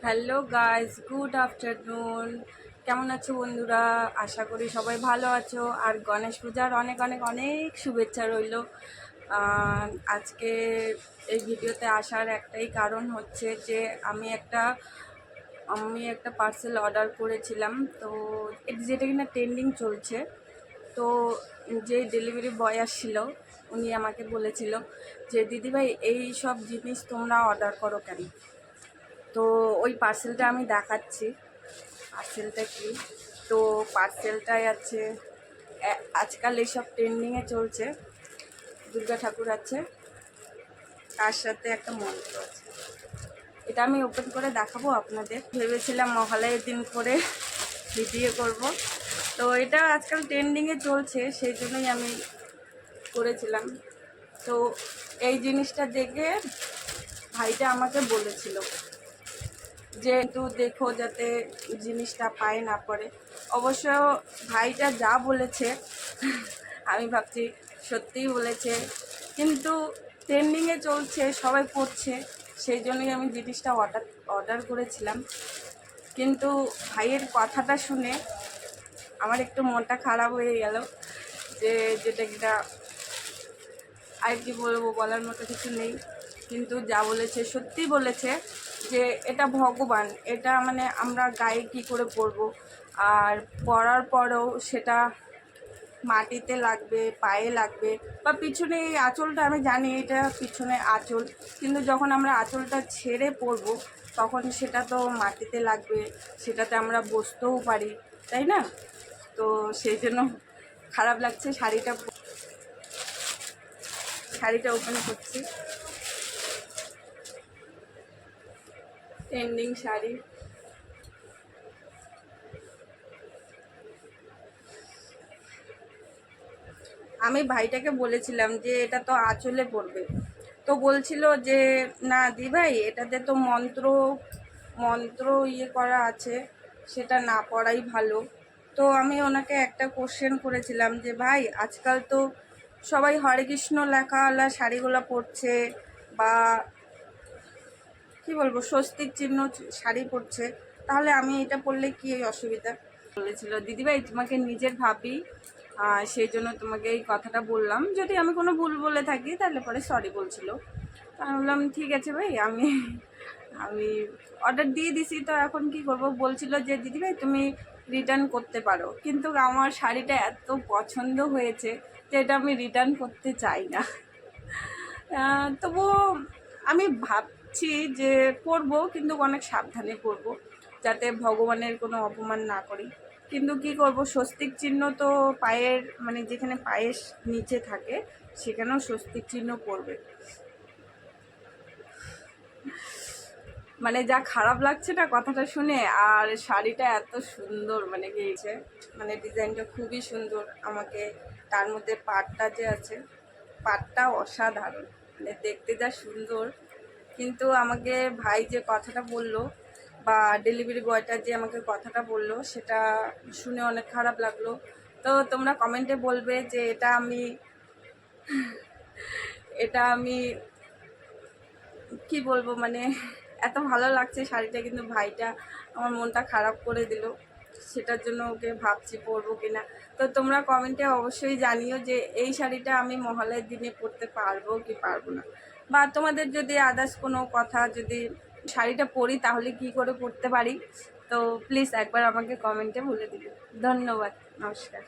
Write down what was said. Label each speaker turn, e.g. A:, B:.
A: Hello guys, good afternoon. কেমন আছো বন্ধুরা? আশা করি সবাই ভালো আছো। আর গণেশ পূজার অনেক অনেক অনেক শুভেচ্ছা রইল। আজকে এই ভিডিওতে আসার একটাই কারণ হচ্ছে যে আমি একটা পার্সেল অর্ডার করেছিলাম। তো যেটা কিনা ট্রেন্ডিং চলছে। তো যে ডেলিভারি বয় আসছিল উনি আমাকে বলেছিল যে দিদিভাই এই সব জিনিস তোমরা অর্ডার করো কেন। তো ওই পার্সেলটা আমি দেখাচ্ছি। পার্সেলটা কি? তো পার্সেলটাই আছে, আজকাল এইসব ট্রেন্ডিংয়ে চলছে। দুর্গা ঠাকুর আছে, তার সাথে একটা মন্ত্র আছে। এটা আমি ওপেন করে দেখাবো আপনাদের। ভেবেছিলাম মহালয়ের দিন করে ভিডিও করব। তো এটা আজকাল ট্রেন্ডিংয়ে চলছে, সেই জন্যই আমি করেছিলাম। তো এই জিনিসটা দেখে ভাইটা আমাকে বলেছিল যে একটু দেখো যাতে জিনিসটা পায়ে না পড়ে। অবশ্য ভাইটা যা বলেছে আমি ভাবছি সত্যিই বলেছে, কিন্তু ট্রেন্ডিংয়ে চলছে, সবাই পড়ছে, সেই জন্যই আমি জিনিসটা অর্ডার করেছিলাম। কিন্তু ভাইয়ের কথাটা শুনে আমার একটু মনটা খারাপ হয়ে গেল, যে যেটা আর কি বলবো, বলার মতো কিছু নেই। কিন্তু যা বলেছে সত্যি বলেছে, যে এটা ভগবান, এটা মানে আমরা গায়ে কী করে পরবো, আর পরার পরেও সেটা মাটিতে লাগবে, পায়ে লাগবে, বা পিছনে এই আঁচলটা আমি জানি এটা পিছনে আঁচল, কিন্তু যখন আমরা আঁচলটা ছেড়ে পরবো তখন সেটা তো মাটিতে লাগবে, সেটাতে আমরা বসতেও পারি, তাই না? তো সেই জন্য খারাপ লাগছে। শাড়িটা ওপেন করছি। ট্রেন্ডিং শাড়ি। আমি ভাইটাকে বলেছিলাম যে এটা তো আঁচলে পড়বে, তো বলছিল যে না দি ভাই, এটাতে তো মন্ত্র মন্ত্র করা আছে, সেটা না পড়াই ভালো। তো আমি ওনাকে একটা কোশ্চেন করেছিলাম যে ভাই, আজকাল তো সবাই হরে কৃষ্ণ লেখাওয়ালা শাড়িগুলো পরছে, বা কি বলবো, স্বস্তিক চিহ্ন শাড়ি পরছে, তাহলে আমি এটা পরলে কি অসুবিধা? বলেছিল দিদিভাই তোমাকে নিজের ভাবি, সেই জন্য তোমাকে এই কথাটা বললাম, যদি আমি কোনো ভুল বলে থাকি তাহলে পরে সরি বলছিল। আমি বললাম ঠিক আছে ভাই, আমি আমি অর্ডার দিয়ে দিছি, তো এখন কি করব। বলছিল যে দিদিভাই তুমি রিটার্ন করতে পারো, কিন্তু আমার শাড়িটা এত পছন্দ হয়েছে যে এটা আমি রিটার্ন করতে চাই না। তবুও আমি ভাবছি যে করব, কিন্তু অনেক সাবধানে করব, যাতে ভগবানের কোনো অপমান না করি। কিন্তু কি করব, স্বস্তিক চিহ্ন তো পায়ের, মানে যেখানে পায়ের নিচে থাকে সেখানেও স্বস্তিক চিহ্ন পড়বে। মানে যা খারাপ লাগছে না কথাটা শুনে। আর শাড়িটা এত সুন্দর, মানে গিয়েছে, মানে ডিজাইনটা খুবই সুন্দর। আমাকে তার মধ্যে পাটটা যে আছে, পাটটা অসাধারণ, মানে দেখতে যা সুন্দর। কিন্তু আমাকে ভাই যে কথাটা বললো, বা ডেলিভারি বয়টা যে আমাকে কথাটা বললো, সেটা শুনে অনেক খারাপ লাগলো। তো তোমরা কমেন্টে বলবে যে এটা আমি কি বলবো, মানে এত ভালো লাগছে শাড়িটা, কিন্তু ভাইটা আমার মনটা খারাপ করে দিল। সেটার জন্য ওকে ভাবছি পরবো কিনা। তো তোমরা কমেন্টে অবশ্যই জানিও যে এই শাড়িটা আমি মহালয়ার দিনে পরতে পারবো কি পারবো না, বা তোমাদের যদি আদার্স কোনো কথা, যদি শাড়িটা পরি তাহলে কি করে পরতে পারি, তো প্লিজ একবার আমাকে কমেন্টে বলে দিবে। ধন্যবাদ, নমস্কার।